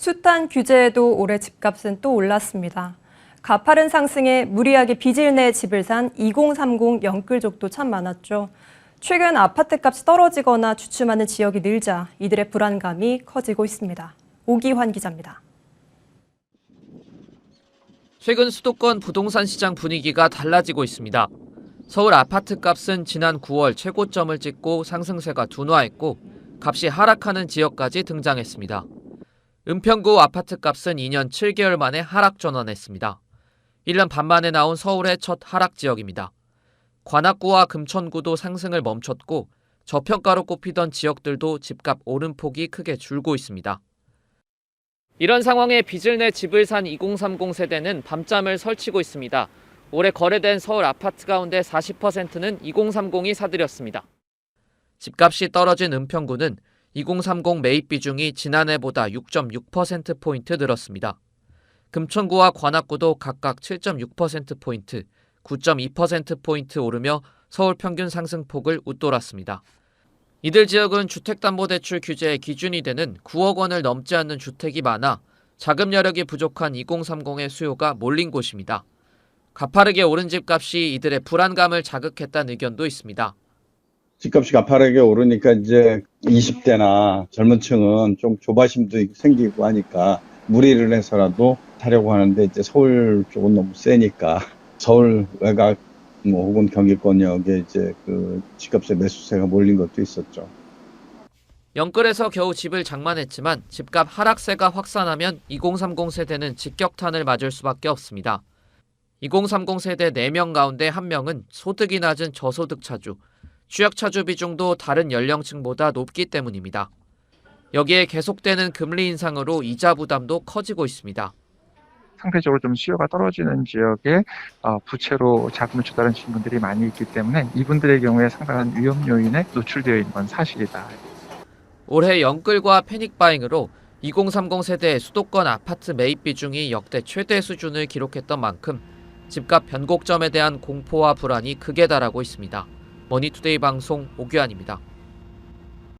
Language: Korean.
숱한 규제에도 올해 집값은 또 올랐습니다. 가파른 상승에 무리하게 빚을 내 집을 산 2030 영끌족도 참 많았죠. 최근 아파트값이 떨어지거나 주춤하는 지역이 늘자 이들의 불안감이 커지고 있습니다. 오기환 기자입니다. 최근 수도권 부동산 시장 분위기가 달라지고 있습니다. 서울 아파트값은 지난 9월 최고점을 찍고 상승세가 둔화했고 값이 하락하는 지역까지 등장했습니다. 은평구 아파트값은 2년 7개월 만에 하락 전환했습니다. 1년 반 만에 나온 서울의 첫 하락 지역입니다. 관악구와 금천구도 상승을 멈췄고 저평가로 꼽히던 지역들도 집값 오름폭이 크게 줄고 있습니다. 이런 상황에 빚을 내 집을 산 2030 세대는 밤잠을 설치고 있습니다. 올해 거래된 서울 아파트 가운데 40%는 2030이 사들였습니다. 집값이 떨어진 은평구는 2030 매입 비중이 지난해보다 6.6%포인트 늘었습니다. 금천구와 관악구도 각각 7.6%포인트, 9.2%포인트 오르며 서울 평균 상승폭을 웃돌았습니다. 이들 지역은 주택담보대출 규제의 기준이 되는 9억 원을 넘지 않는 주택이 많아 자금 여력이 부족한 2030의 수요가 몰린 곳입니다. 가파르게 오른 집값이 이들의 불안감을 자극했다는 의견도 있습니다. 집값이 가파르게 오르니까 이제 20대나 젊은 층은 좀 조바심도 생기고 하니까 무리를 해서라도 타려고 하는데 이제 서울 쪽은 너무 세니까 서울 외곽 혹은 경기권역에 이제 그 집값의 매수세가 몰린 것도 있었죠. 영끌에서 겨우 집을 장만했지만 집값 하락세가 확산하면 2030 세대는 직격탄을 맞을 수밖에 없습니다. 2030 세대 4명 가운데 1명은 소득이 낮은 저소득차주, 취약차주 비중도 다른 연령층보다 높기 때문입니다. 여기에 계속되는 금리 인상으로 이자 부담도 커지고 있습니다. 상대적으로 좀 수요가 떨어지는 지역에 부채로 자금을 조달하시는 분들이 많이 있기 때문에 이분들의 경우에 상당한 위험 요인에 노출되어 있는 건 사실이다. 올해 영끌과 패닉바잉으로 2030 세대의 수도권 아파트 매입 비중이 역대 최대 수준을 기록했던 만큼 집값 변곡점에 대한 공포와 불안이 극에 달하고 있습니다. 머니투데이 방송 오규환입니다.